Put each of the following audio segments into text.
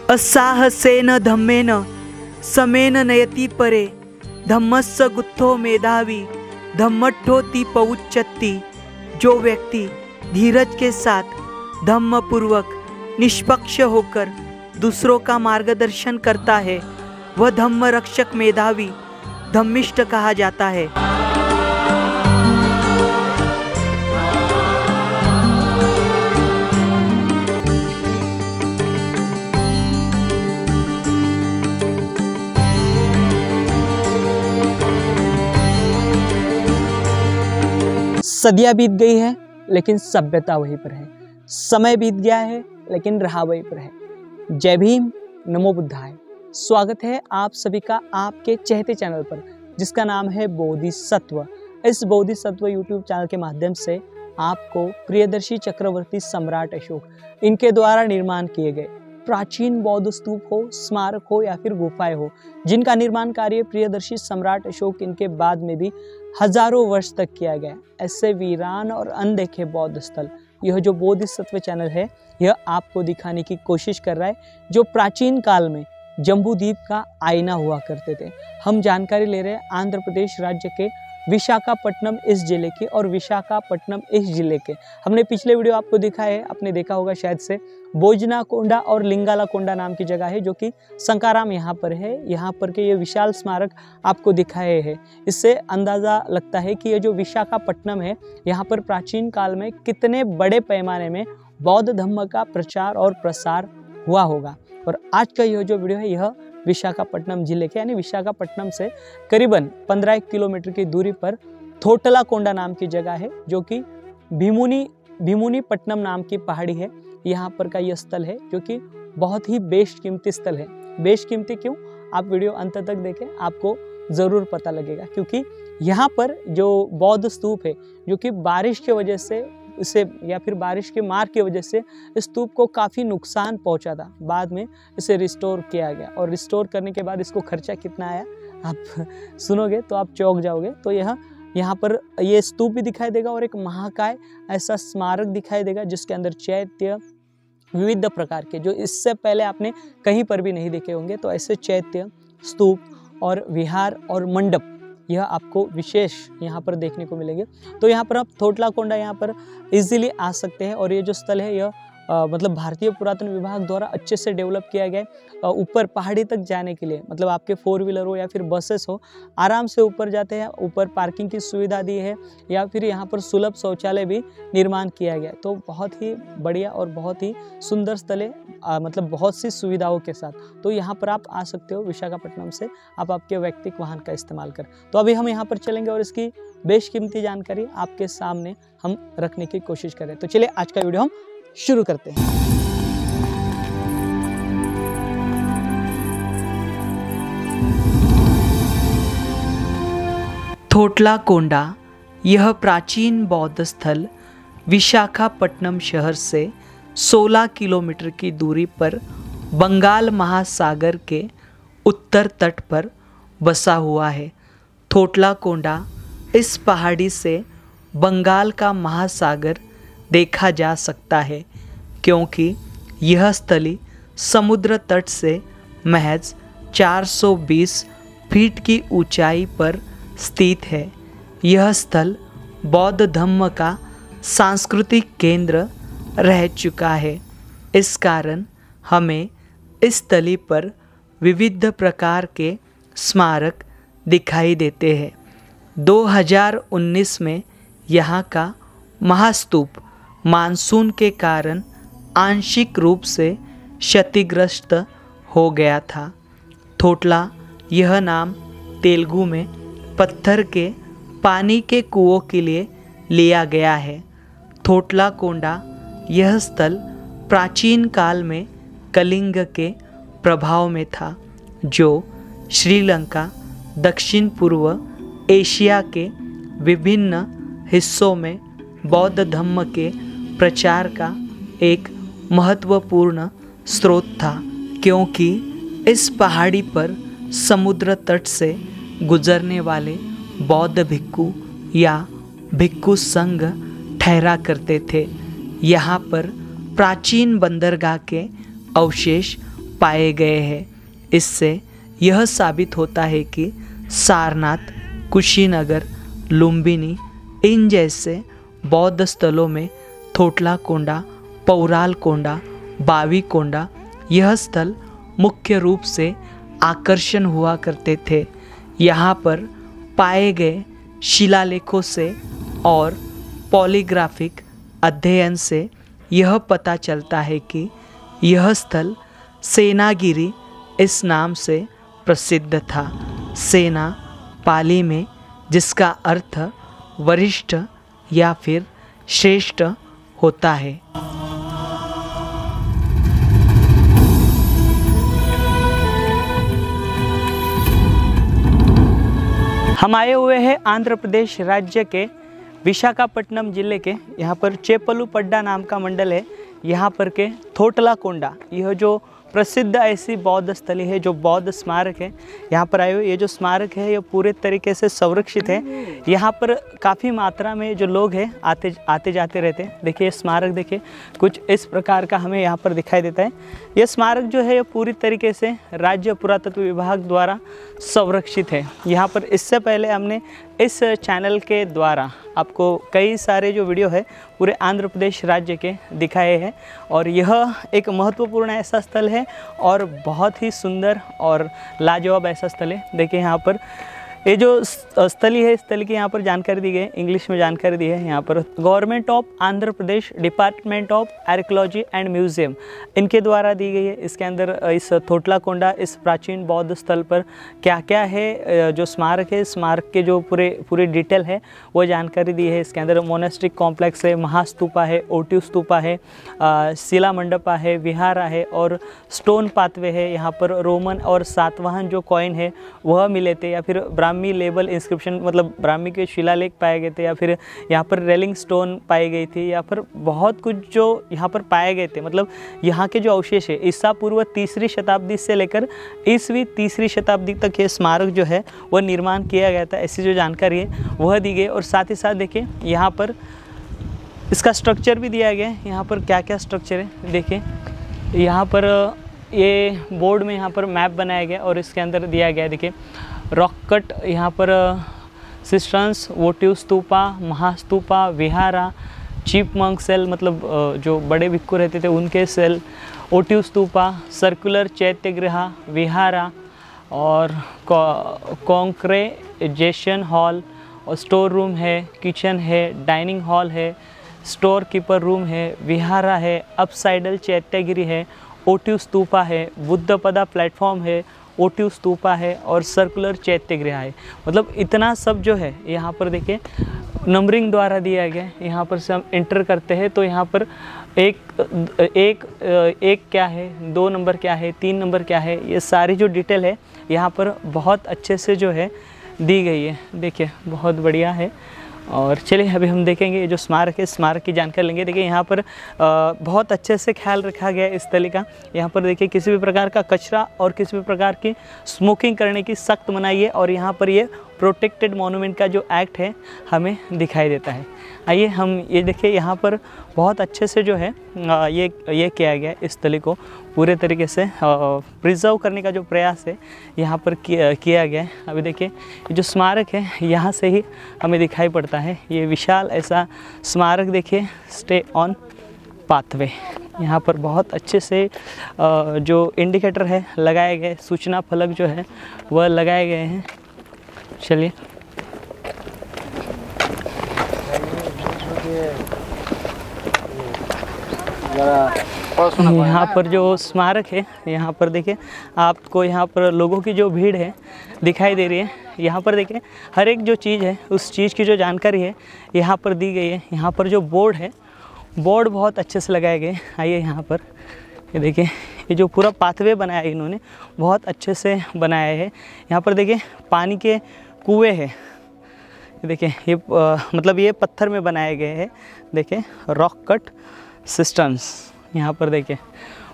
असाहसेन धम्मेन समेन नयति परे धम्मस्य गुत्थो मेधावी धम्मट्ठोति पउच्चति। जो व्यक्ति धीरज के साथ धम्म पूर्वक निष्पक्ष होकर दूसरों का मार्गदर्शन करता है वह धम्म रक्षक मेधावी धम्मिष्ठ कहा जाता है। सदियां बीत गई है लेकिन सभ्यता वहीं पर है। समय बीत गया है लेकिन रहा वहीं पर है। जय भीम, नमो बुद्धाय। स्वागत है आप सभी का आपके चहेते चैनल पर जिसका नाम है बोधिसत्व। इस बोधिसत्व यूट्यूब चैनल के माध्यम से आपको प्रियदर्शी चक्रवर्ती सम्राट अशोक इनके द्वारा निर्माण किए गए प्राचीन बौद्ध स्तूप हो, स्मारक हो या फिर गुफाएं हो, जिनका निर्माण कार्य प्रियदर्शी सम्राट अशोक इनके बाद में भी हजारों वर्ष तक किया गया, ऐसे वीरान और अनदेखे बौद्ध स्थल यह जो बोधिसत्व चैनल है यह आपको दिखाने की कोशिश कर रहा है, जो प्राचीन काल में जम्बूद्वीप का आईना हुआ करते थे। हम जानकारी ले रहे हैं आंध्र प्रदेश राज्य के विशाखापट्टनम इस जिले की और विशाखापट्टनम इस जिले के। हमने पिछले वीडियो आपको दिखाया है, आपने देखा होगा शायद से, भोजनाकोंडा और लिंगालाकोंडा नाम की जगह है जो कि संकाराम यहाँ पर है। यहाँ पर के ये विशाल स्मारक आपको दिखाए हैं। इससे अंदाज़ा लगता है कि ये जो विशाखापट्टनम है यहाँ पर प्राचीन काल में कितने बड़े पैमाने में बौद्ध धर्म का प्रचार और प्रसार हुआ होगा। और आज का यह जो वीडियो है यह विशाखापट्टनम जिले के यानी विशाखापट्टनम से करीबन 15 किलोमीटर की दूरी पर थोटलाकोंडा नाम की जगह है जो कि भीमुनी पट्टनम नाम की पहाड़ी है। यहाँ पर का यह स्थल है जो कि बहुत ही बेशकीमती स्थल है। बेशकीमती क्यों, आप वीडियो अंत तक देखें, आपको ज़रूर पता लगेगा। क्योंकि यहाँ पर जो बौद्ध स्तूप है जो कि बारिश की वजह से इसे या फिर बारिश के मार की वजह से इस स्तूप को काफ़ी नुकसान पहुंचा था, बाद में इसे रिस्टोर किया गया। और रिस्टोर करने के बाद इसको खर्चा कितना आया आप सुनोगे तो आप चौंक जाओगे। तो यहाँ पर ये स्तूप भी दिखाई देगा और एक महाकाय ऐसा स्मारक दिखाई देगा जिसके अंदर चैत्य विविध प्रकार के जो इससे पहले आपने कहीं पर भी नहीं देखे होंगे, तो ऐसे चैत्य, स्तूप और विहार और मंडप यह आपको विशेष यहाँ पर देखने को मिलेंगे। तो यहाँ पर आप थोटलाकोंडा यहाँ पर इजीली आ सकते हैं। और ये जो स्थल है यह मतलब भारतीय पुरातन विभाग द्वारा अच्छे से डेवलप किया गया है। ऊपर पहाड़ी तक जाने के लिए मतलब आपके 4 व्हीलर हो या फिर बसेस हो, आराम से ऊपर जाते हैं। ऊपर पार्किंग की सुविधा दी है या फिर यहाँ पर सुलभ शौचालय भी निर्माण किया गया। तो बहुत ही बढ़िया और बहुत ही सुंदर स्थल है, मतलब बहुत सी सुविधाओं के साथ। तो यहाँ पर आप आ सकते हो विशाखापट्टनम से, आप आपके व्यक्तिगत वाहन का इस्तेमाल कर। तो अभी हम यहाँ पर चलेंगे और इसकी बेशकीमती जानकारी आपके सामने हम रखने की कोशिश करें। तो चलिए आज का वीडियो हम शुरू करते हैं। थोटलाकोंडा यह प्राचीन बौद्ध स्थल विशाखापट्टनम शहर से 16 किलोमीटर की दूरी पर बंगाल महासागर के उत्तर तट पर बसा हुआ है। थोटलाकोंडा इस पहाड़ी से बंगाल का महासागर देखा जा सकता है क्योंकि यह स्थली समुद्र तट से महज 420 फीट की ऊंचाई पर स्थित है। यह स्थल बौद्ध धर्म का सांस्कृतिक केंद्र रह चुका है। इस कारण हमें इस स्थली पर विविध प्रकार के स्मारक दिखाई देते हैं। 2019 में यहाँ का महास्तूप मानसून के कारण आंशिक रूप से क्षतिग्रस्त हो गया था। थोटला यह नाम तेलुगु में पत्थर के पानी के कुओं के लिए लिया गया है। थोटलाकोंडा यह स्थल प्राचीन काल में कलिंग के प्रभाव में था, जो श्रीलंका, दक्षिण पूर्व एशिया के विभिन्न हिस्सों में बौद्ध धर्म के प्रचार का एक महत्वपूर्ण स्रोत था। क्योंकि इस पहाड़ी पर समुद्र तट से गुजरने वाले बौद्ध भिक्खु या भिक्खु संघ ठहरा करते थे। यहाँ पर प्राचीन बंदरगाह के अवशेष पाए गए हैं। इससे यह साबित होता है कि सारनाथ, कुशीनगर, लुम्बिनी इन जैसे बौद्ध स्थलों में थोटलाकोंडा, पौरालकोंडा, बावीकोंडा यह स्थल मुख्य रूप से आकर्षण हुआ करते थे। यहाँ पर पाए गए शिलालेखों से और पॉलीग्राफिक अध्ययन से यह पता चलता है कि यह स्थल सेनागिरी इस नाम से प्रसिद्ध था। सेना पाली में जिसका अर्थ वरिष्ठ या फिर श्रेष्ठ होता है। हम आए हुए हैं आंध्र प्रदेश राज्य के विशाखापट्टनम जिले के, यहाँ पर चेपलुपड्डा नाम का मंडल है। यहाँ पर के थोटलाकोंडा, यह जो प्रसिद्ध ऐसी बौद्ध स्थली है, जो बौद्ध स्मारक है, यहाँ पर आए हुए। ये जो स्मारक है ये पूरे तरीके से संरक्षित है। यहाँ पर काफ़ी मात्रा में जो लोग हैं आते जाते रहते हैं। देखिए स्मारक देखिए कुछ इस प्रकार का हमें यहाँ पर दिखाई देता है। ये स्मारक जो है ये पूरी तरीके से राज्य पुरातत्व विभाग द्वारा संरक्षित है। यहाँ पर इससे पहले हमने इस चैनल के द्वारा आपको कई सारे जो वीडियो है पूरे आंध्र प्रदेश राज्य के दिखाए हैं, और यह एक महत्वपूर्ण ऐसा स्थल है और बहुत ही सुंदर और लाजवाब ऐसा स्थल है। देखिए यहाँ पर ये जो स्थली है, स्थल की यहाँ पर जानकारी दी गई है, इंग्लिश में जानकारी दी है। यहाँ पर government of Andhra Pradesh, department of archaeology and museum, इनके द्वारा दी गई है। इसके अंदर इस थोटलाकोंडा, इस प्राचीन बौद्ध स्थल पर क्या क्या है, जो स्मारक है, स्मारक के जो पूरी डिटेल है वो जानकारी दी है। इसके अंदर मोनेस्ट्रिक कॉम्प्लेक्स है, महास्तूपा है, ओटिव स्तूपा है, शिला मंडपा है, विहारा है और स्टोन पाथवे है। यहाँ पर रोमन और सातवाहन जो कॉइन है वह मिले थे, या फिर ब्राह्मी लेबल इंस्क्रिप्शन, मतलब ब्राह्मी के शिलालेख पाए गए थे, या फिर यहाँ पर रेलिंग स्टोन पाई गई थी, या फिर बहुत कुछ जो यहाँ पर पाए गए थे। मतलब यहाँ के जो अवशेष है ईसा पूर्व 3री शताब्दी से लेकर ईसवी 3री शताब्दी तक ये स्मारक जो है वह निर्माण किया गया था, ऐसी जो जानकारी है वह दी गई। और साथ ही साथ देखिए यहाँ पर इसका स्ट्रक्चर भी दिया गया है। यहाँ पर क्या क्या स्ट्रक्चर है देखिए, यहाँ पर ये बोर्ड में यहाँ पर मैप बनाया गया और इसके अंदर दिया गया। देखिए रॉक कट, यहाँ पर सिस्टन्स, वोटिव स्तूपा, महास्तूपा, विहारा, चिपमंक सेल, मतलब जो बड़े भिक्खु रहते थे उनके सेल, ओटिव स्तूपा, सर्कुलर चैत्यगृह, विहारा और कॉन्क्रेजेशन हॉल, और स्टोर रूम है, किचन है, डाइनिंग हॉल है, स्टोर कीपर रूम है, विहारा है, अपसाइडल चैत्यगिरी है, ओटिव स्तूपा है, बुद्धपदा प्लेटफॉर्म है, ओटिव स्तूपा है और सर्कुलर चैत्यगृह है। मतलब इतना सब जो है यहाँ पर देखिए नंबरिंग द्वारा दिया गया है। यहाँ पर से हम एंटर करते हैं तो यहाँ पर एक क्या है, 2 नंबर क्या है, 3 नंबर क्या है, ये सारी जो डिटेल है यहाँ पर बहुत अच्छे से जो है दी गई है। देखिए बहुत बढ़िया है। और चलिए अभी हम देखेंगे ये जो स्मारक है, स्मारक की जानकारी लेंगे। देखिए यहाँ पर बहुत अच्छे से ख्याल रखा गया है इस स्थली का। यहाँ पर देखिए किसी भी प्रकार का कचरा और किसी भी प्रकार की स्मोकिंग करने की सख्त मनाही है, और यहाँ पर ये प्रोटेक्टेड मॉन्यूमेंट का जो एक्ट है हमें दिखाई देता है। आइए हम ये देखिए यहाँ पर बहुत अच्छे से जो है ये किया गया है। इस स्थली को पूरे तरीके से प्रिजर्व करने का जो प्रयास है यहाँ पर किया गया है। अभी देखिए ये जो स्मारक है यहाँ से ही हमें दिखाई पड़ता है, ये विशाल ऐसा स्मारक देखिए, स्टे ऑन पाथवे। यहाँ पर बहुत अच्छे से जो इंडिकेटर है लगाए गए, सूचना फलक जो है वह लगाए गए हैं। चलिए यहाँ पर जो स्मारक है, यहाँ पर देखिए आपको यहाँ पर लोगों की जो भीड़ है दिखाई दे रही है। यहाँ पर देखिए हर एक जो चीज़ है उस चीज़ की जो जानकारी है यहाँ पर दी गई है। यहाँ पर जो बोर्ड है, बोर्ड बहुत अच्छे से लगाए गए। आइए यहाँ पर ये देखिए, ये जो पूरा पाथवे बनाया है इन्होंने बहुत अच्छे से बनाया है। यहाँ पर देखिए पानी के कुएँ हैं, देखिए ये मतलब ये पत्थर में बनाए गए हैं। देखिए रॉक कट सिस्टम्स, यहाँ पर देखिए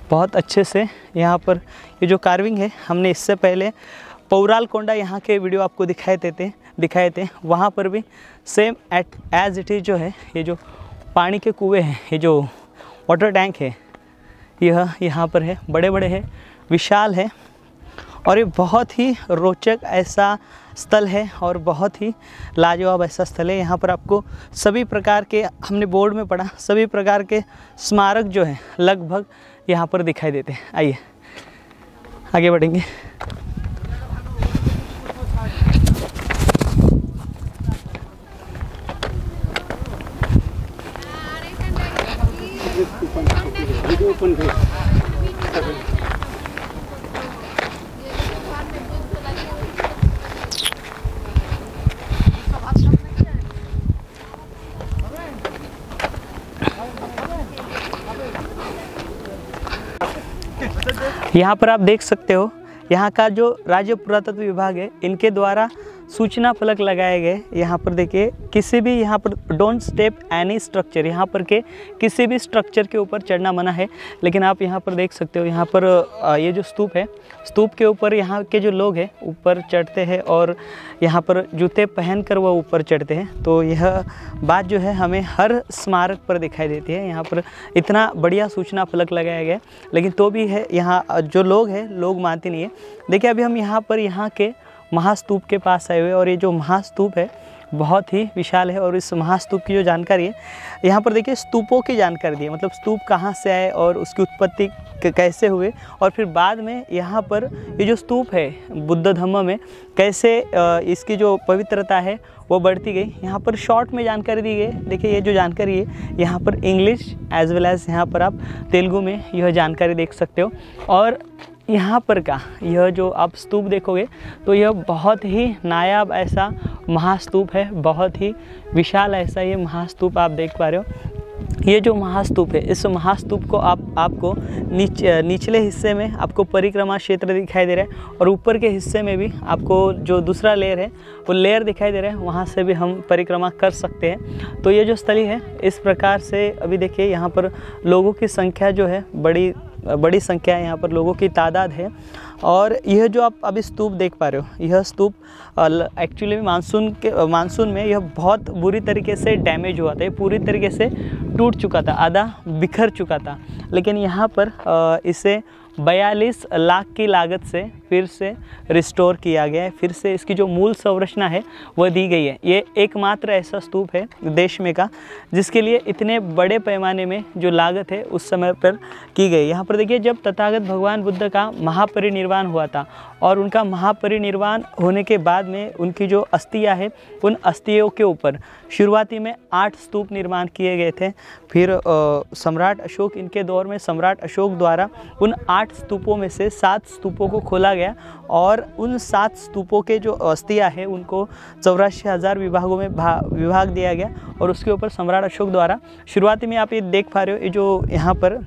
बहुत अच्छे से यहाँ पर ये जो कार्विंग है, हमने इससे पहले पौरालकोंडा यहाँ के वीडियो आपको दिखाए थे। वहाँ पर भी सेम एज इट इज़ जो है ये जो पानी के कुएँ हैं, ये जो वाटर टैंक है यह यहाँ पर है, बड़े बड़े हैं, विशाल है और ये बहुत ही रोचक ऐसा स्थल है और बहुत ही लाजवाब ऐसा स्थल है। यहाँ पर आपको सभी प्रकार के, हमने बोर्ड में पढ़ा, सभी प्रकार के स्मारक जो हैं लगभग यहाँ पर दिखाई देते हैं। आइए आगे बढ़ेंगे। यहाँ पर आप देख सकते हो, यहाँ का जो राज्य पुरातत्व विभाग है इनके द्वारा सूचना फलक लगाए गए। यहाँ पर देखिए, किसी भी यहाँ पर डोंट स्टेप एनी स्ट्रक्चर, यहाँ पर के किसी भी स्ट्रक्चर के ऊपर चढ़ना मना है। लेकिन आप यहाँ पर देख सकते हो, यहाँ पर ये जो स्तूप है, स्तूप के ऊपर यहाँ के जो लोग हैं ऊपर चढ़ते हैं और यहाँ पर जूते पहनकर वह ऊपर चढ़ते हैं। तो यह बात जो है हमें हर स्मारक पर दिखाई देती है। यहाँ पर इतना बढ़िया सूचना फलक लगाया गया, लेकिन तो भी है यहाँ जो लोग हैं, लोग मानते नहीं है। देखिए अभी हम यहाँ पर यहाँ के महास्तूप के पास आए हुए, और ये जो महास्तूप है बहुत ही विशाल है। और इस महास्तूप की जो जानकारी है, यहाँ पर देखिए स्तूपों की जानकारी दी है, मतलब स्तूप कहाँ से आए और उसकी उत्पत्ति कैसे हुए, और फिर बाद में यहाँ पर ये जो स्तूप है बुद्ध धम्म में कैसे इसकी जो पवित्रता है वो बढ़ती गई, यहाँ पर शॉर्ट में जानकारी दी गई। देखिए ये जो जानकारी है यहाँ पर इंग्लिश एज वेल एज यहाँ पर आप तेलुगु में यह जानकारी देख सकते हो। और यहाँ पर का यह जो आप स्तूप देखोगे तो यह बहुत ही नायाब ऐसा महास्तूप है, बहुत ही विशाल ऐसा ये महास्तूप आप देख पा रहे हो। ये जो महास्तूप है, इस महास्तूप को आपको निचले हिस्से में आपको परिक्रमा क्षेत्र दिखाई दे रहा है, और ऊपर के हिस्से में भी आपको जो दूसरा लेयर है वो लेयर दिखाई दे रहा है, वहाँ से भी हम परिक्रमा कर सकते हैं। तो ये जो स्थली है इस प्रकार से, अभी देखिए यहाँ पर लोगों की संख्या जो है बड़ी संख्या है, यहाँ पर लोगों की तादाद है। और यह जो आप अभी स्तूप देख पा रहे हो, यह स्तूप एक्चुअली मानसून में यह बहुत बुरी तरीके से डैमेज हुआ था, ये पूरी तरीके से टूट चुका था, आधा बिखर चुका था। लेकिन यहाँ पर इसे 42 लाख की लागत से फिर से रिस्टोर किया गया है, फिर से इसकी जो मूल संरचना है वह दी गई है। ये एकमात्र ऐसा स्तूप है देश में का जिसके लिए इतने बड़े पैमाने में जो लागत है उस समय पर की गई। यहाँ पर देखिए, जब तथागत भगवान बुद्ध का महापरिनिर्वाण हुआ था और उनका महापरिनिर्वाण होने के बाद में उनकी जो अस्थियाँ है, उन अस्थियों के ऊपर शुरुआती में 8 स्तूप निर्माण किए गए थे। फिर सम्राट अशोक, इनके दौर में सम्राट अशोक द्वारा उन 8 स्तूपों में से 7 स्तूपों को खोला गया, और उन 7 स्तूपों के जो अस्थियाँ हैं उनको 84,000 विभागों में विभाग दिया गया। और उसके ऊपर सम्राट अशोक द्वारा शुरुआती में आप ये देख पा रहे हो, ये जो यहाँ पर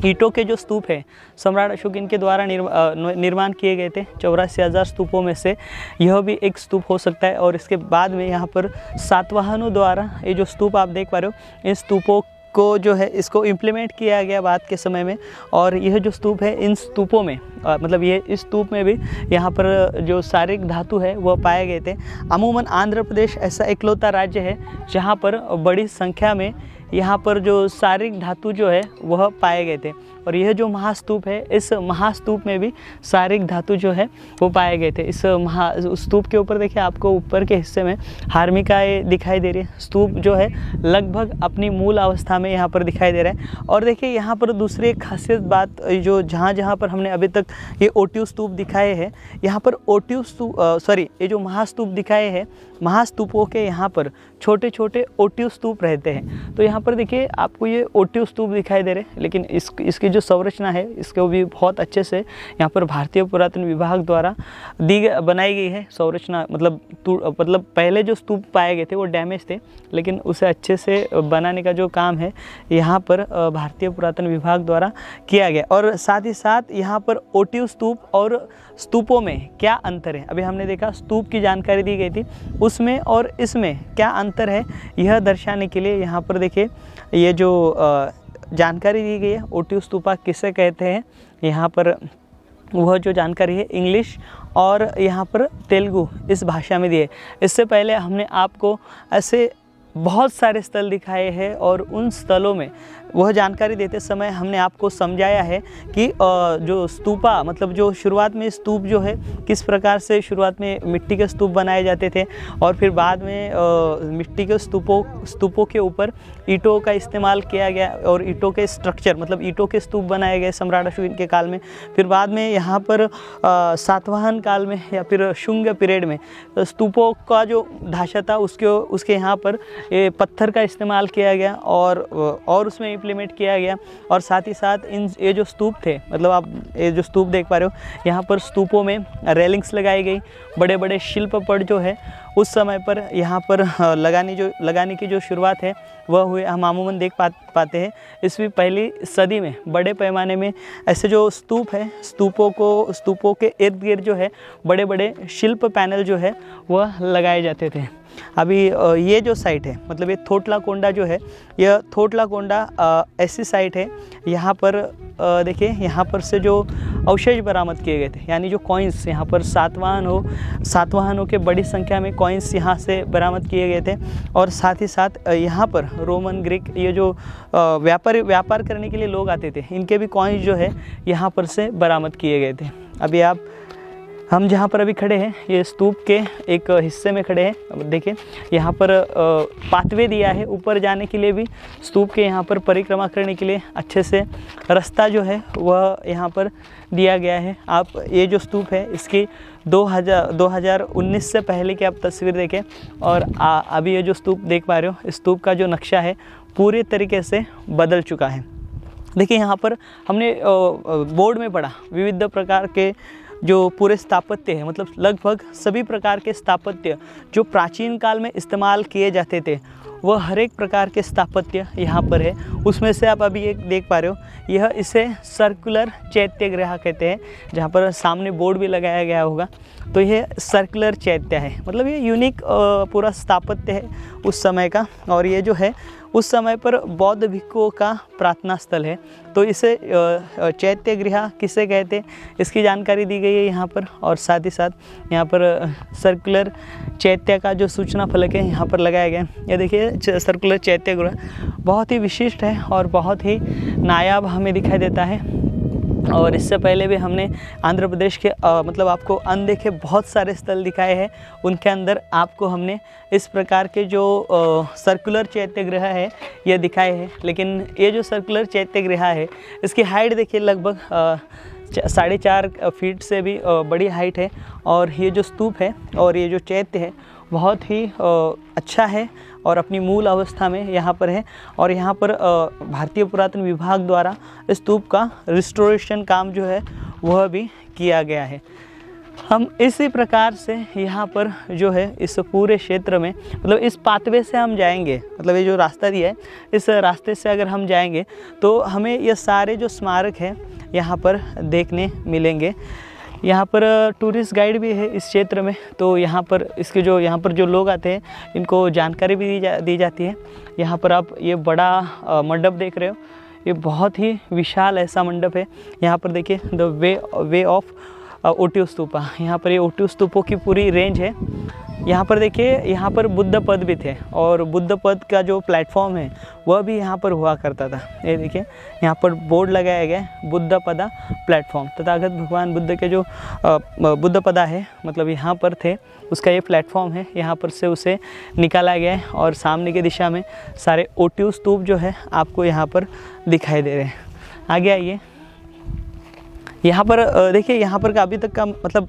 ईंटों के जो स्तूप है सम्राट अशोक इनके द्वारा निर्माण किए गए थे। 84,000 स्तूपों में से यह भी एक स्तूप हो सकता है। और इसके बाद में यहाँ पर सातवाहनों द्वारा ये जो स्तूप आप देख पा रहे हो, इन स्तूपों को जो है इसको इम्प्लीमेंट किया गया बाद के समय में। और यह जो स्तूप है, इन स्तूपों में मतलब ये इस स्तूप में भी यहाँ पर जो शारीरिक धातु है वह पाए गए थे। अमूमन आंध्र प्रदेश ऐसा इकलौता राज्य है जहाँ पर बड़ी संख्या में यहाँ पर जो शारीरिक धातु जो है वह पाए गए थे। और यह जो महास्तूप है, इस महास्तूप में भी शारीरिक धातु जो है वो पाए गए थे। इस स्तूप के ऊपर देखिए, आपको ऊपर के हिस्से में हार्मिकाएँ दिखाई दे रही है। स्तूप जो है लगभग अपनी मूल अवस्था में यहाँ पर दिखाई दे रहा है। और देखिए यहाँ पर दूसरी एक खासियत बात, जो जहाँ पर हमने अभी तक ये ओटिव स्तूप दिखाए हैं, यहाँ पर ये जो महास्तूप दिखाए हैं, महास्तूपों के यहाँ पर छोटे छोटे ओटिव स्तूप रहते हैं। तो यहाँ पर देखिए आपको ये ओटिव स्तूप दिखाई दे रहे हैं, लेकिन इसकी जो संरचना है इसको भी बहुत अच्छे से यहाँ पर भारतीय पुरातन विभाग द्वारा बनाई गई है संरचना। मतलब पहले जो स्तूप पाए गए थे वो डैमेज थे, लेकिन उसे अच्छे से बनाने का जो काम है यहाँ पर भारतीय पुरातन विभाग द्वारा किया गया। और साथ ही साथ यहाँ पर ओटिव स्तूप और स्तूपों में क्या अंतर है, अभी हमने देखा स्तूप की जानकारी दी गई थी, उसमें और इसमें क्या अंतर है यह दर्शाने के लिए यहाँ पर देखिए ये जो जानकारी दी गई है, ओटिव स्तूपा किसे कहते हैं, यहाँ पर वह जो जानकारी है इंग्लिश और यहाँ पर तेलुगु इस भाषा में दी है। इससे पहले हमने आपको ऐसे बहुत सारे स्थल दिखाए हैं और उन स्थलों में वह जानकारी देते समय हमने आपको समझाया है कि जो स्तूपा मतलब जो शुरुआत में स्तूप जो है किस प्रकार से शुरुआत में मिट्टी के स्तूप बनाए जाते थे और फिर बाद में मिट्टी के स्तूपों के ऊपर ईंटों का इस्तेमाल किया गया और ईंटों के स्ट्रक्चर मतलब ईंटों के स्तूप बनाए गए सम्राट अशोक के काल में। फिर बाद में यहाँ पर सातवाहन काल में या फिर शुंग पीरियड में स्तूपों का जो ढांचा था उसके यहाँ पर ये पत्थर का इस्तेमाल किया गया और उसमें इम्प्लीमेंट किया गया। और साथ ही साथ ये जो स्तूप थे मतलब आप ये जो स्तूप देख पा रहे हो यहाँ पर स्तूपों में रेलिंग्स लगाई गई, बड़े बड़े शिल्पपट जो है उस समय पर यहाँ पर लगाने की जो शुरुआत है वह हुए हम अमूमन देख पाते हैं। इसवीं पहली सदी में बड़े पैमाने में ऐसे जो स्तूप है स्तूपों के इर्द गिर्द जो है बड़े बड़े शिल्प पैनल जो है वह लगाए जाते थे। अभी ये जो साइट है मतलब ये थोटलाकोंडा जो है यह थोटलाकोंडा ऐसी साइट है यहाँ पर देखिए यहाँ पर से जो अवशेष बरामद किए गए थे यानी जो कॉइन्स यहाँ पर सातवाहनों के बड़ी संख्या में कॉइन्स यहाँ से बरामद किए गए थे। और साथ ही साथ यहाँ पर रोमन ग्रीक ये जो व्यापार करने के लिए लोग आते थे इनके भी कॉइन्स जो है यहाँ पर से बरामद किए गए थे। अभी हम जहाँ पर अभी खड़े हैं ये स्तूप के एक हिस्से में खड़े हैं। देखिए यहाँ पर पाथवे दिया है ऊपर जाने के लिए भी, स्तूप के यहाँ पर परिक्रमा करने के लिए अच्छे से रास्ता जो है वह यहाँ पर दिया गया है। आप ये जो स्तूप है इसकी 2019 से पहले की आप तस्वीर देखें और अभी ये जो स्तूप देख पा रहे हो स्तूप का जो नक्शा है पूरे तरीके से बदल चुका है। देखिए यहाँ पर हमने बोर्ड में पढ़ा विविध प्रकार के जो पूरे स्थापत्य है मतलब लगभग सभी प्रकार के स्थापत्य जो प्राचीन काल में इस्तेमाल किए जाते थे वह हर एक प्रकार के स्थापत्य यहाँ पर है। उसमें से आप अभी एक देख पा रहे हो यह इसे सर्कुलर चैत्यगृह कहते हैं जहाँ पर सामने बोर्ड भी लगाया गया होगा। तो यह सर्कुलर चैत्य है मतलब ये यूनिक पूरा स्थापत्य है उस समय का। और ये जो है उस समय पर बौद्ध भिक्षुओं का प्रार्थना स्थल है। तो इसे चैत्य गृह किसे कहते हैं इसकी जानकारी दी गई है यहाँ पर। और साथ ही साथ यहाँ पर सर्कुलर चैत्य का जो सूचना फलक है यहाँ पर लगाया गया है। ये देखिए सर्कुलर चैत्य गृह बहुत ही विशिष्ट है और बहुत ही नायाब हमें दिखाई देता है। और इससे पहले भी हमने आंध्र प्रदेश के मतलब आपको अनदेखे बहुत सारे स्थल दिखाए हैं, उनके अंदर आपको हमने इस प्रकार के जो सर्कुलर चैत्यगृह है ये दिखाए हैं। लेकिन ये जो सर्कुलर चैत्यगृह है इसकी हाइट देखिए लगभग 4.5 फीट से भी बड़ी हाइट है। और ये जो स्तूप है और ये जो चैत्य है बहुत ही अच्छा है और अपनी मूल अवस्था में यहाँ पर है। और यहाँ पर भारतीय पुरातन विभाग द्वारा स्तूप का रिस्टोरेशन काम जो है वह भी किया गया है। हम इसी प्रकार से यहाँ पर जो है इस पूरे क्षेत्र में मतलब इस पाथवे से हम जाएंगे मतलब ये जो रास्ता दिया है इस रास्ते से अगर हम जाएंगे तो हमें ये सारे जो स्मारक हैं यहाँ पर देखने मिलेंगे। यहाँ पर टूरिस्ट गाइड भी है इस क्षेत्र में। तो यहाँ पर इसके जो यहाँ पर जो लोग आते हैं इनको जानकारी भी दी जाती है। यहाँ पर आप ये बड़ा मंडप देख रहे हो ये बहुत ही विशाल ऐसा मंडप है। यहाँ पर देखिए द वे ऑफ ओटिव स्तूपा, यहाँ पर ये ओटिव स्तूपों की पूरी रेंज है। यहाँ पर देखिए यहाँ पर बुद्ध पद भी थे और बुद्ध पद का जो प्लेटफॉर्म है वह भी यहाँ पर हुआ करता था। ये देखिए यहाँ पर बोर्ड लगाया गया है बुद्ध पदा प्लेटफॉर्म। तथागत भगवान बुद्ध के जो बुद्ध पदा है मतलब यहाँ पर थे उसका ये प्लेटफॉर्म है, यहाँ पर से उसे निकाला गया है। और सामने की दिशा में सारे ओटिव स्तूप जो है आपको यहाँ पर दिखाई दे रहे हैं। आगे आइए। यहाँ पर देखिए यहाँ पर का अभी तक का मतलब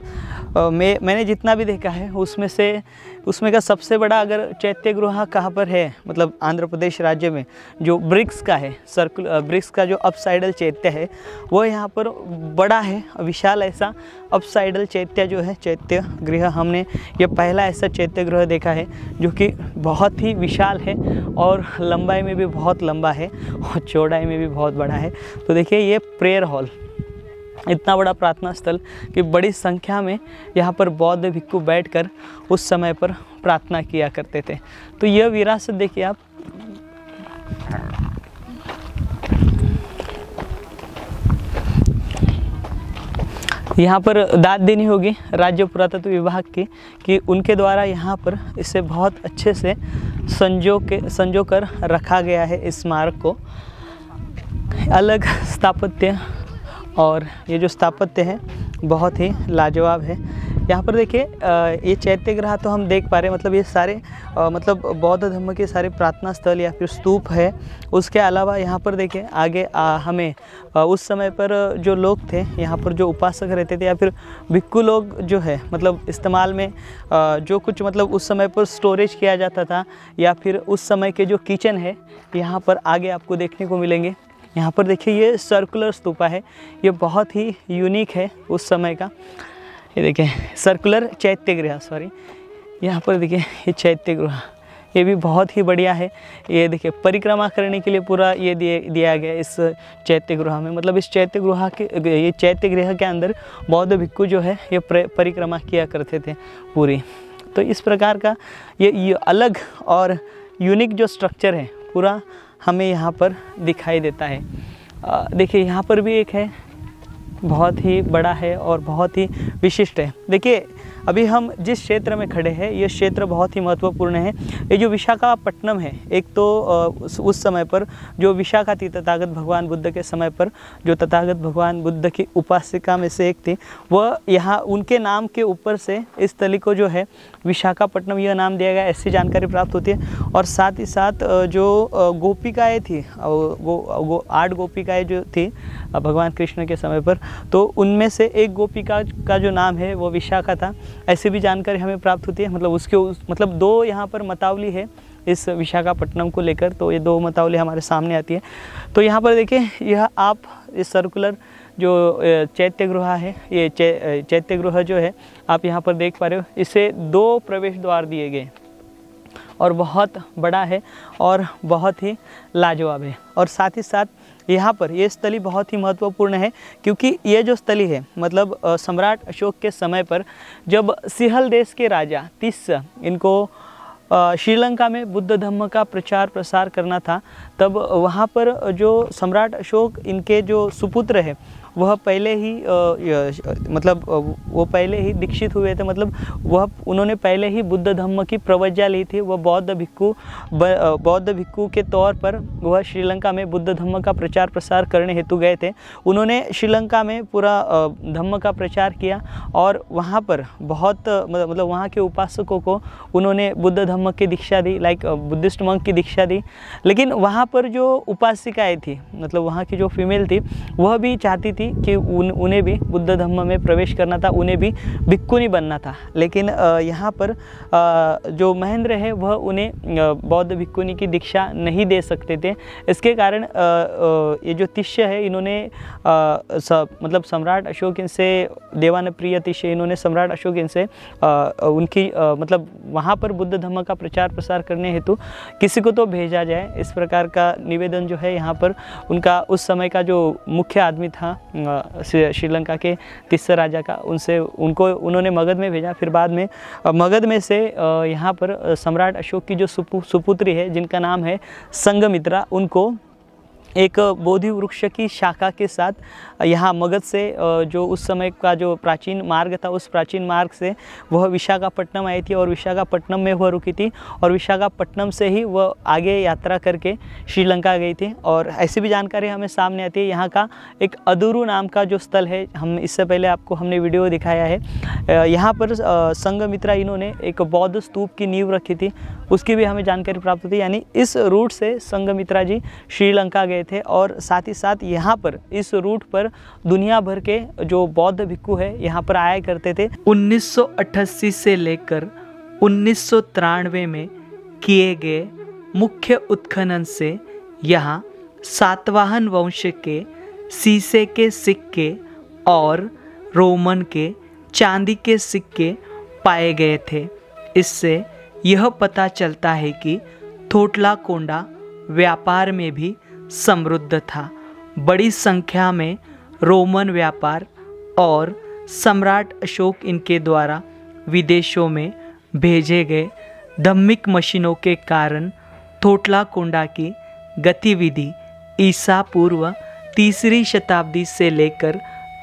मैंने जितना भी देखा है उसमें का सबसे बड़ा अगर चैत्यगृह कहाँ पर है मतलब आंध्र प्रदेश राज्य में जो ब्रिक्स का है ब्रिक्स का जो अपसाइडल चैत्य है वो यहाँ पर बड़ा है विशाल ऐसा अपसाइडल चैत्य जो है चैत्य गृह हमने ये पहला ऐसा चैत्य गृह देखा है जो कि बहुत ही विशाल है और लंबाई में भी बहुत लंबा है और चौड़ाई में भी बहुत बड़ा है। तो देखिए ये प्रेयर हॉल इतना बड़ा प्रार्थना स्थल कि बड़ी संख्या में यहाँ पर बौद्ध भिक्षु बैठकर उस समय पर प्रार्थना किया करते थे। तो यह विरासत देखिए आप। यहाँ पर दाद देनी होगी राज्य पुरातत्व विभाग की कि उनके द्वारा यहाँ पर इसे बहुत अच्छे से संजो कर रखा गया है इस स्मारक को। अलग स्थापत्य, और ये जो स्थापत्य है बहुत ही लाजवाब है। यहाँ पर देखिए ये चैत्यगृह तो हम देख पा रहे हैं, मतलब ये सारे मतलब बौद्ध धर्म के सारे प्रार्थना स्थल या फिर स्तूप है। उसके अलावा यहाँ पर देखिए आगे हमें उस समय पर जो लोग थे, यहाँ पर जो उपासक रहते थे या फिर भिक्खु लोग जो है, मतलब इस्तेमाल में जो कुछ मतलब उस समय पर स्टोरेज किया जाता था, या फिर उस समय के जो किचन है यहाँ पर आगे आपको देखने को मिलेंगे। यहाँ पर देखिए ये सर्कुलर स्तूपा है, ये बहुत ही यूनिक है उस समय का। ये देखिए सर्कुलर चैत्यगृह, सॉरी, यहाँ पर देखिए ये चैत्यगृह, ये भी बहुत ही बढ़िया है। ये देखिए परिक्रमा करने के लिए पूरा ये दिया गया इस चैत्यगृह में, मतलब इस चैत्यगृह के अंदर बौद्ध भिक्खु जो है ये परिक्रमा किया करते थे पूरी। तो इस प्रकार का ये अलग और यूनिक जो स्ट्रक्चर है पूरा हमें यहाँ पर दिखाई देता है। देखिए यहाँ पर भी एक है, बहुत ही बड़ा है और बहुत ही विशिष्ट है। देखिए अभी हम जिस क्षेत्र में खड़े हैं ये क्षेत्र बहुत ही महत्वपूर्ण है। ये जो विशाखापट्टनम है, एक तो उस समय पर जो विशाखा थी तथागत भगवान बुद्ध के समय पर, जो तथागत भगवान बुद्ध की उपासिका में से एक थी, वह यहाँ उनके नाम के ऊपर से इस तली को जो है विशाखापट्टनम यह नाम दिया गया, ऐसी जानकारी प्राप्त होती है। और साथ ही साथ जो गोपिकाएँ थी, वो 8 गोपिकाएँ जो थी भगवान कृष्ण के समय पर, तो उनमें से एक गोपिका का जो नाम है वो विशाखा था, ऐसी भी जानकारी हमें प्राप्त होती है। मतलब मतलब 2 यहाँ पर मतावली है इस विशाखापट्टनम को लेकर, तो ये 2 मतावली हमारे सामने आती है। तो यहाँ पर देखिए यह आप इस सर्कुलर जो चैत्यगृह है, ये चैत्यगृह जो है आप यहाँ पर देख पा रहे हो, इसे 2 प्रवेश द्वार दिए गए और बहुत बड़ा है और बहुत ही लाजवाब है। और साथ ही साथ यहाँ पर ये स्थली बहुत ही महत्वपूर्ण है, क्योंकि ये जो स्थली है मतलब सम्राट अशोक के समय पर जब सिंहल देश के राजा तिस्सा इनको श्रीलंका में बुद्ध धर्म का प्रचार प्रसार करना था, तब वहाँ पर जो सम्राट अशोक इनके जो सुपुत्र है वह पहले ही मतलब वो पहले ही दीक्षित हुए थे, मतलब उन्होंने पहले ही बुद्ध धर्म की प्रवज्ञा ली थी। वह बौद्ध भिक्खु के तौर पर वह श्रीलंका में बुद्ध धर्म का प्रचार प्रसार करने हेतु गए थे। उन्होंने श्रीलंका में पूरा धर्म का प्रचार किया और वहाँ पर बहुत मतलब वहाँ के उपासकों को उन्होंने बुद्ध धर्म की दीक्षा दी, लाइक बुद्धिस्ट मंक की दीक्षा दी। लेकिन वहाँ पर जो उपासिकाएँ थी, मतलब वहाँ की जो फीमेल थी, वह भी चाहती थी कि उन्हें भी बुद्ध धर्म में प्रवेश करना था, उन्हें भी भिक्खुनी बनना था। लेकिन यहाँ पर जो महेंद्र है वह उन्हें बौद्ध भिक्खुनी की दीक्षा नहीं दे सकते थे। इसके कारण ये जो तिष्य है इन्होंने मतलब सम्राट अशोक इनसे देवान प्रिय तिष्य, इन्होंने सम्राट अशोक इनसे उनकी मतलब वहाँ पर बुद्ध धर्म का प्रचार प्रसार करने हेतु किसी को तो भेजा जाए, इस प्रकार का निवेदन जो है यहाँ पर उनका उस समय का जो मुख्य आदमी था श्रीलंका के तिस्सा राजा का, उन्होंने मगध में भेजा। फिर बाद में मगध में से यहाँ पर सम्राट अशोक की जो सुपुत्री है जिनका नाम है संघमित्रा, उनको एक बोधि वृक्ष की शाखा के साथ यहाँ मगध से जो उस समय का जो प्राचीन मार्ग था, उस प्राचीन मार्ग से वह विशाखापट्टनम आई थी और विशाखापट्टनम में वह रुकी थी और विशाखापट्टनम से ही वह आगे यात्रा करके श्रीलंका गई थी। और ऐसी भी जानकारी हमें सामने आती है। यहाँ का एक अदुरु नाम का जो स्थल है, हम इससे पहले आपको हमने वीडियो दिखाया है, यहाँ पर संघमित्रा इन्होंने एक बौद्ध स्तूप की नींव रखी थी, उसकी भी हमें जानकारी प्राप्त होती है। यानी इस रूट से संघमित्रा जी श्रीलंका गए थे और साथ ही साथ यहाँ पर इस रूट पर दुनिया भर के जो बौद्ध भिक्खु है यहाँ पर आया करते थे। 1988 से लेकर 1993 में किए गए मुख्य उत्खनन से यहाँ सातवाहन वंश के शीशे के सिक्के और रोमन के चांदी के सिक्के पाए गए थे। इससे यह पता चलता है कि थोटलाकोंडा व्यापार में भी समृद्ध था। बड़ी संख्या में रोमन व्यापार और सम्राट अशोक इनके द्वारा विदेशों में भेजे गए धार्मिक मशीनों के कारण थोटलाकोंडा की गतिविधि ईसा पूर्व 3री शताब्दी से लेकर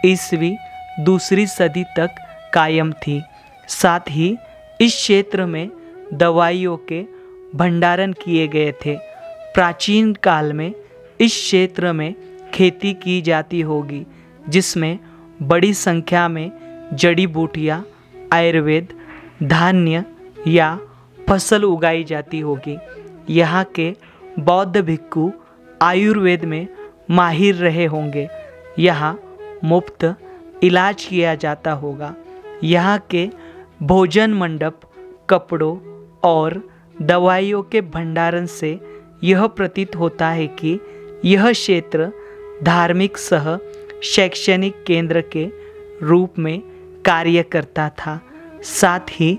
ईस्वी 2री सदी तक कायम थी। साथ ही इस क्षेत्र में दवाइयों के भंडारण किए गए थे। प्राचीन काल में इस क्षेत्र में खेती की जाती होगी, जिसमें बड़ी संख्या में जड़ी बूटियाँ, आयुर्वेद, धान्य या फसल उगाई जाती होगी। यहाँ के बौद्ध भिक्खु आयुर्वेद में माहिर रहे होंगे। यहाँ मुफ्त इलाज किया जाता होगा। यहाँ के भोजन मंडप, कपड़ों और दवाइयों के भंडारण से यह प्रतीत होता है कि यह क्षेत्र धार्मिक सह शैक्षणिक केंद्र के रूप में कार्य करता था। साथ ही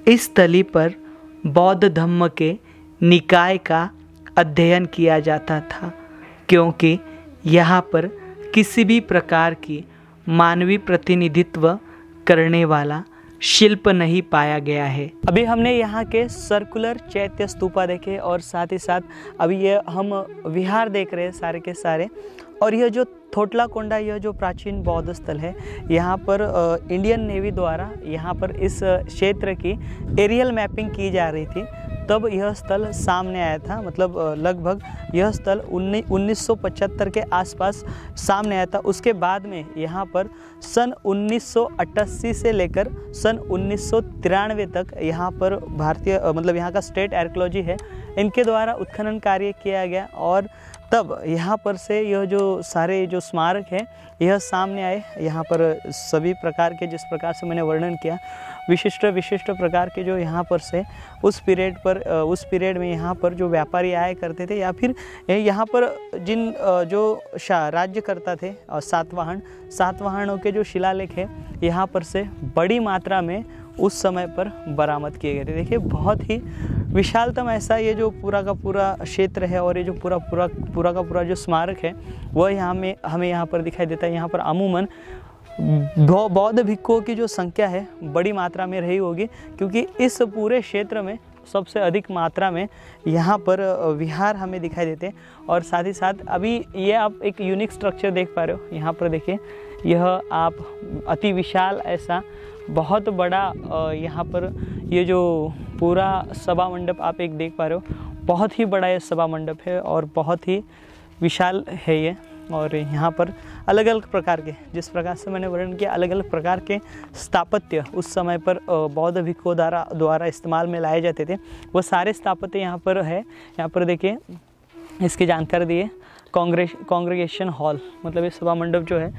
इस स्थली पर बौद्ध धम्म के निकाय का अध्ययन किया जाता था, क्योंकि यहाँ पर किसी भी प्रकार की मानवीय प्रतिनिधित्व करने वाला शिल्प नहीं पाया गया है। अभी हमने यहाँ के सर्कुलर चैत्य स्तूपा देखे और साथ ही साथ अभी ये हम विहार देख रहे हैं सारे के सारे। और यह जो थोटला कोंडा, यह जो प्राचीन बौद्ध स्थल है, यहाँ पर इंडियन नेवी द्वारा यहाँ पर इस क्षेत्र की एरियल मैपिंग की जा रही थी, तब यह स्थल सामने आया था। मतलब लगभग यह स्थल 1975 के आसपास सामने आया था। उसके बाद में यहाँ पर सन 1988 से लेकर सन 1993 तक यहाँ पर भारतीय मतलब यहाँ का स्टेट आर्कियोलॉजी है, इनके द्वारा उत्खनन कार्य किया गया। और तब यहाँ पर से यह जो सारे जो स्मारक हैं यह सामने आए। यहाँ पर सभी प्रकार के, जिस प्रकार से मैंने वर्णन किया, विशिष्ट प्रकार के जो यहाँ पर से उस पीरियड में यहाँ पर जो व्यापारी आया करते थे, या फिर यहाँ पर जिन जो राज्य करता थे और सातवाहनों के जो शिलालेख है यहाँ पर से बड़ी मात्रा में उस समय पर बरामद किए गए थे। देखिए बहुत ही विशालतम ऐसा ये जो पूरा का पूरा क्षेत्र है, और ये जो पूरा का पूरा जो स्मारक है वह हमें यहाँ पर दिखाई देता है। यहाँ पर अमूमन बौद्ध भिक्षुओं की जो संख्या है बड़ी मात्रा में रही होगी, क्योंकि इस पूरे क्षेत्र में सबसे अधिक मात्रा में यहाँ पर विहार हमें दिखाई देते हैं। और साथ ही साथ अभी ये आप एक यूनिक स्ट्रक्चर देख पा रहे हो। यहाँ पर देखिए, यह आप अति विशाल ऐसा बहुत बड़ा यहाँ पर ये जो पूरा सभा मंडप आप एक देख पा रहे हो, बहुत ही बड़ा ये सभा मंडप है और बहुत ही विशाल है ये। और यहाँ पर अलग अलग प्रकार के, जिस प्रकार से मैंने वर्णन किया, अलग अलग प्रकार के स्थापत्य उस समय पर बौद्ध भिक्षुओं द्वारा इस्तेमाल में लाए जाते थे, वो सारे स्थापत्य यहाँ पर है। यहाँ पर देखिए इसकी जानकारी दिए कांग्रेगेशन हॉल, मतलब ये सभा मंडप जो है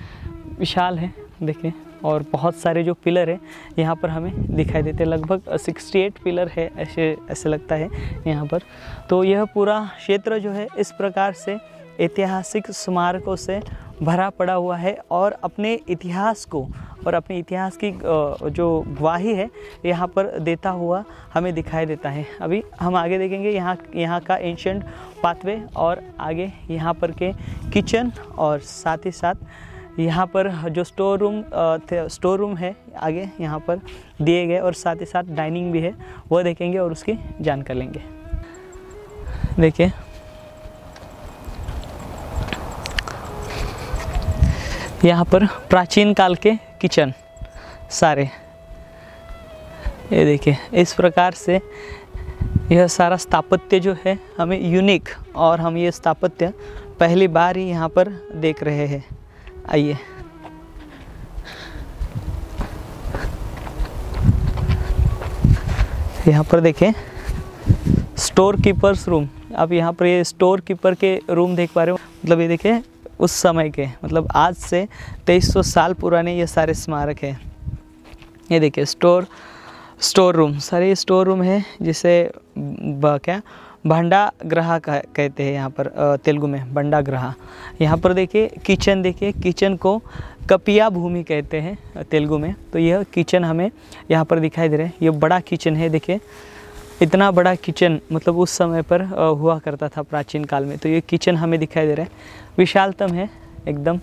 विशाल है देखिए, और बहुत सारे जो पिलर है यहाँ पर हमें दिखाई देते हैं। लगभग 68 पिलर है ऐसे लगता है यहाँ पर। तो यह पूरा क्षेत्र जो है इस प्रकार से ऐतिहासिक स्मारकों से भरा पड़ा हुआ है, और अपने इतिहास को और अपने इतिहास की जो गवाही है यहाँ पर देता हुआ हमें दिखाई देता है। अभी हम आगे देखेंगे यहाँ का एंशिएंट पाथवे, और आगे यहाँ पर के किचन, और साथ ही साथ यहाँ पर जो स्टोर रूम है आगे यहाँ पर दिए गए, और साथ ही साथ डाइनिंग भी है, वह देखेंगे और उसकी जानकारी लेंगे। देखिए यहाँ पर प्राचीन काल के किचन सारे, ये देखिए इस प्रकार से यह सारा स्थापत्य जो है हमें यूनिक, और हम ये स्थापत्य पहली बार ही यहाँ पर देख रहे हैं। आइए यहाँ पर देखें स्टोर कीपर्स रूम। आप यहाँ पर ये स्टोर कीपर के रूम देख पा रहे हो। मतलब ये देखें उस समय के, मतलब आज से 2300 साल पुराने ये सारे स्मारक हैं। ये देखिए स्टोर रूम, सारे स्टोर रूम है, जिसे क्या भंडाग्रह कहते हैं यहाँ पर तेलुगु में, भंडाग्रह। यहाँ पर देखिए किचन, देखिए किचन को कपिया भूमि कहते हैं तेलुगु में। तो यह किचन हमें यहाँ पर दिखाई दे रहा है। ये बड़ा किचन है, देखिए इतना बड़ा किचन मतलब उस समय पर हुआ करता था प्राचीन काल में। तो ये किचन हमें दिखाई दे रहा है, विशालतम है एकदम।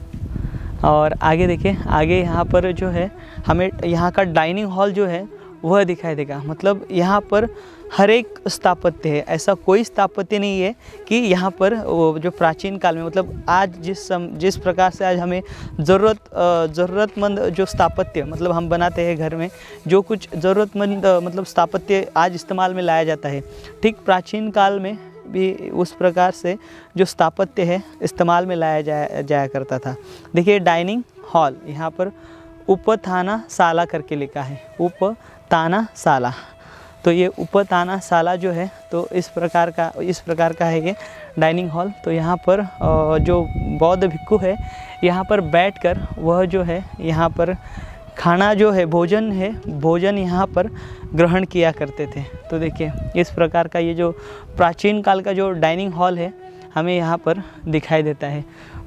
और आगे देखिए, आगे यहाँ पर जो है हमें यहाँ का डाइनिंग हॉल जो है वह दिखाई देगा। मतलब यहाँ पर हर एक स्थापत्य है, ऐसा कोई स्थापत्य नहीं है कि यहाँ पर वो जो प्राचीन काल में, मतलब आज जिस प्रकार से आज हमें ज़रूरतमंद जो स्थापत्य मतलब हम बनाते हैं घर में, जो कुछ ज़रूरतमंद मतलब स्थापत्य आज इस्तेमाल में लाया जाता है, ठीक प्राचीन काल में भी उस प्रकार से जो स्थापत्य है इस्तेमाल में लाया जाया करता था। देखिए डाइनिंग हॉल, यहाँ पर उपथाना शाला करके लिखा है, उपथाना शाला। तो ये उपथाना शाला जो है तो इस प्रकार का है ये डाइनिंग हॉल। तो यहाँ पर जो बौद्ध भिक्खु है यहाँ पर बैठकर वह जो है यहाँ पर खाना जो है भोजन यहाँ पर ग्रहण किया करते थे। तो देखिए इस प्रकार का ये जो प्राचीन काल का जो डाइनिंग हॉल है हमें यहाँ पर दिखाई देता है,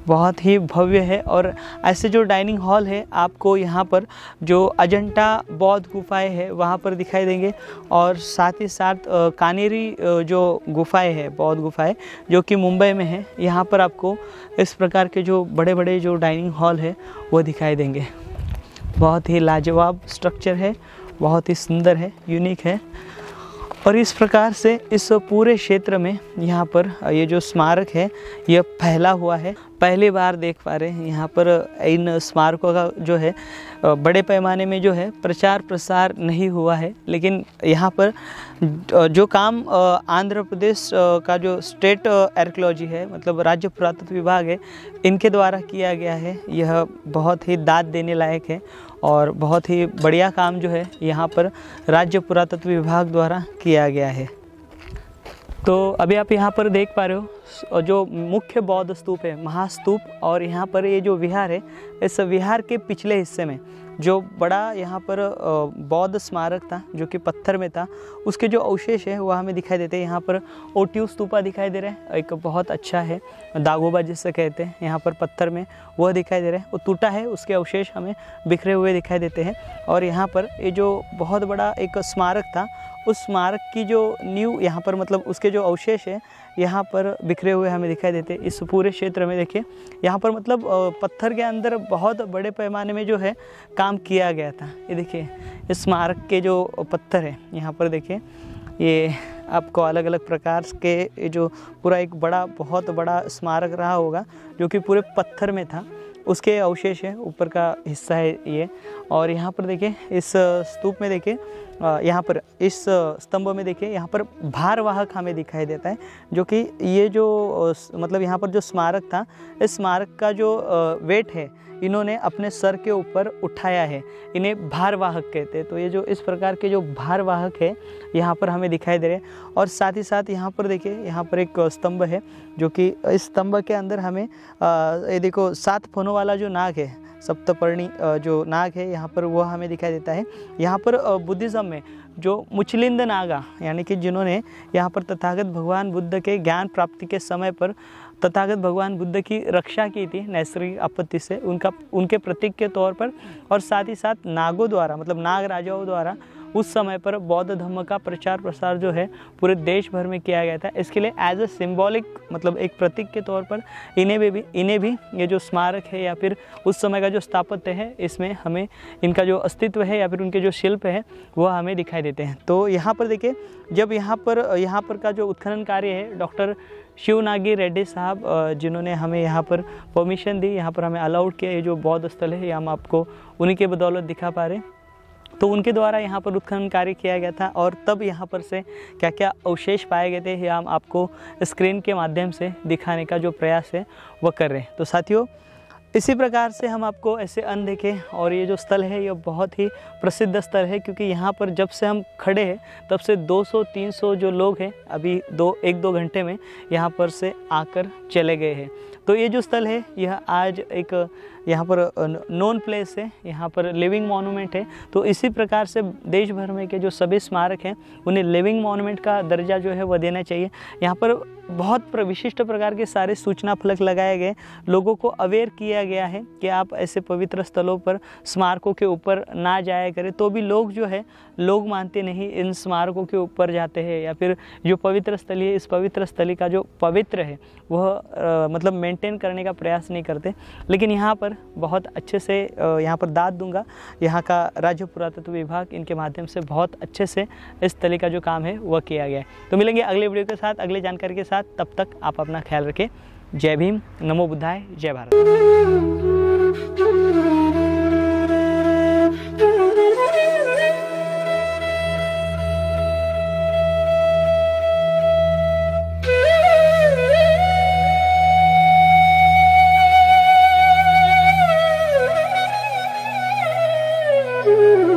बहुत ही भव्य है। और ऐसे जो डाइनिंग हॉल है आपको यहाँ पर जो अजंता बौद्ध गुफाएं है वहाँ पर दिखाई देंगे, और साथ ही साथ कानेरी जो गुफाएं है, बौद्ध गुफाएं जो कि मुंबई में है, यहाँ पर आपको इस प्रकार के जो बड़े बड़े जो डाइनिंग हॉल है वो दिखाई देंगे। बहुत ही लाजवाब स्ट्रक्चर है, बहुत ही सुंदर है, यूनिक है। और इस प्रकार से इस पूरे क्षेत्र में यहाँ पर ये जो स्मारक है यह फैला हुआ है। पहली बार देख पा रहे हैं यहाँ पर इन स्मारकों का जो है बड़े पैमाने में जो है प्रचार प्रसार नहीं हुआ है, लेकिन यहाँ पर जो काम आंध्र प्रदेश का जो स्टेट आर्कियोलॉजी है, मतलब राज्य पुरातत्व विभाग है, इनके द्वारा किया गया है। यह बहुत ही दाद देने लायक है और बहुत ही बढ़िया काम जो है यहाँ पर राज्य पुरातत्व विभाग द्वारा किया गया है। तो अभी आप यहाँ पर देख पा रहे हो जो मुख्य बौद्ध स्तूप है, महास्तूप, और यहाँ पर ये जो विहार है, इस विहार के पिछले हिस्से में जो बड़ा यहाँ पर बौद्ध स्मारक था जो कि पत्थर में था, उसके जो अवशेष है वह हमें दिखाई देते हैं। यहाँ पर ओट्यू स्तूपा दिखाई दे रहा है, एक बहुत अच्छा है, दागोबा जिसे कहते हैं, यहाँ पर पत्थर में वह दिखाई दे रहा है, वो टूटा है, उसके अवशेष हमें बिखरे हुए दिखाई देते हैं। और यहाँ पर ये जो बहुत बड़ा एक स्मारक था, उस स्मारक की जो नींव यहाँ पर, मतलब उसके जो अवशेष है यहाँ पर बिखरे हुए हमें दिखाई देते। इस पूरे क्षेत्र में देखिए यहाँ पर मतलब पत्थर के अंदर बहुत बड़े पैमाने में जो है काम किया गया था। ये देखिए इस स्मारक के जो पत्थर है यहाँ पर देखिए, ये आपको अलग अलग प्रकार के जो पूरा एक बहुत बड़ा स्मारक रहा होगा जो कि पूरे पत्थर में था, उसके अवशेष है, ऊपर का हिस्सा है ये। और यहाँ पर देखिए इस स्तूप में देखिए, यहाँ पर इस स्तंभ में देखिए यहाँ पर भारवाहक हमें दिखाई देता है, जो कि ये जो मतलब यहाँ पर जो स्मारक था, इस स्मारक का जो वेट है इन्होंने अपने सर के ऊपर उठाया है, इन्हें भारवाहक कहते हैं। तो ये जो इस प्रकार के जो भारवाहक है यहाँ पर हमें दिखाई दे रहे हैं। और साथ ही साथ यहाँ पर देखिए यहाँ पर एक स्तंभ है जो कि इस स्तंभ के अंदर हमें ये देखो 7 फनों वाला जो नाग है, सप्तपर्णी जो नाग है यहाँ पर वह हमें दिखाई देता है। यहाँ पर बुद्धिज़्म में जो मुचलिंद नागा, यानी कि जिन्होंने यहाँ पर तथागत भगवान बुद्ध के ज्ञान प्राप्ति के समय पर तथागत भगवान बुद्ध की रक्षा की थी नैसर्गिक आपत्ति से, उनके प्रतीक के तौर पर, और साथ ही साथ नागों द्वारा, मतलब नाग राजाओं द्वारा उस समय पर बौद्ध धर्म का प्रचार प्रसार जो है पूरे देश भर में किया गया था। इसके लिए एज ए सिंबॉलिक, मतलब एक प्रतीक के तौर पर इन्हें भी ये जो स्मारक है या फिर उस समय का जो स्थापत्य है, इसमें हमें इनका जो अस्तित्व है या फिर उनके जो शिल्प है वह हमें दिखाई देते हैं। तो यहाँ पर देखिए जब यहाँ पर का जो उत्खनन कार्य है, डॉक्टर शिवनागी रेड्डी साहब जिन्होंने हमें यहाँ पर परमिशन दी, यहाँ पर हमें अलाउड किया, ये जो बौद्ध स्थल है ये हम आपको उन्हीं के बदौलत दिखा पा रहे हैं। तो उनके द्वारा यहाँ पर उत्खनन कार्य किया गया था, और तब यहाँ पर से क्या क्या अवशेष पाए गए थे ये हम आपको स्क्रीन के माध्यम से दिखाने का जो प्रयास है वह कर रहे हैं। तो साथियों, इसी प्रकार से हम आपको ऐसे अनदेखे, और ये जो स्थल है ये बहुत ही प्रसिद्ध स्थल है, क्योंकि यहाँ पर जब से हम खड़े हैं तब से 200-300 जो लोग हैं अभी 1-2 घंटे में यहाँ पर से आकर चले गए हैं। तो ये जो स्थल है यह आज एक यहाँ पर नोन प्लेस है, यहाँ पर लिविंग मॉन्यूमेंट है। तो इसी प्रकार से देश भर में के जो सभी स्मारक हैं उन्हें लिविंग मॉन्यूमेंट का दर्जा जो है वह देना चाहिए। यहाँ पर बहुत विशिष्ट प्रकार के सारे सूचना फलक लगाए गए, लोगों को अवेयर किया गया है कि आप ऐसे पवित्र स्थलों पर, स्मारकों के ऊपर ना जाया करें। तो भी लोग जो है, लोग मानते नहीं, इन स्मारकों के ऊपर जाते हैं, या फिर जो पवित्र स्थली है, इस पवित्र स्थली का जो पवित्र है वह मतलब मेंटेन करने का प्रयास नहीं करते। लेकिन यहाँ पर बहुत अच्छे से यहाँ पर दाद दूंगा, यहाँ का राज्य पुरातत्व विभाग इनके माध्यम से बहुत अच्छे से इस स्थली का जो काम है वह किया गया है। तो मिलेंगे अगले वीडियो के साथ, अगले जानकारी के साथ। तब तक आप अपना ख्याल रखें। जय भीम, नमो बुद्धाय, जय भारत। है।